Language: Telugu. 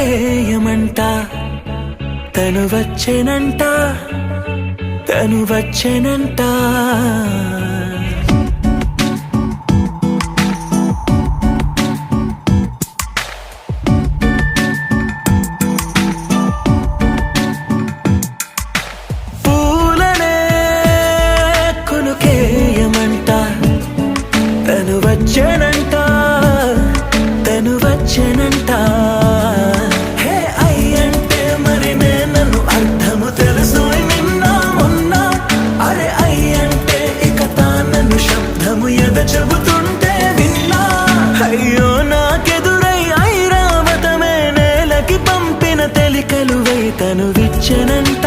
కొనుకేయమంట తను వచ్చెనంట తను వచ్చెనంట పూలనే కొనుకేయమంట తను వచ్చెనంట తను వచ్చెనంట చెబుతుంటే విన్నా అయ్యో నాకెదురై ఐరావతమే నేలకి పంపిన తెలికలువై తను విచ్చెనంట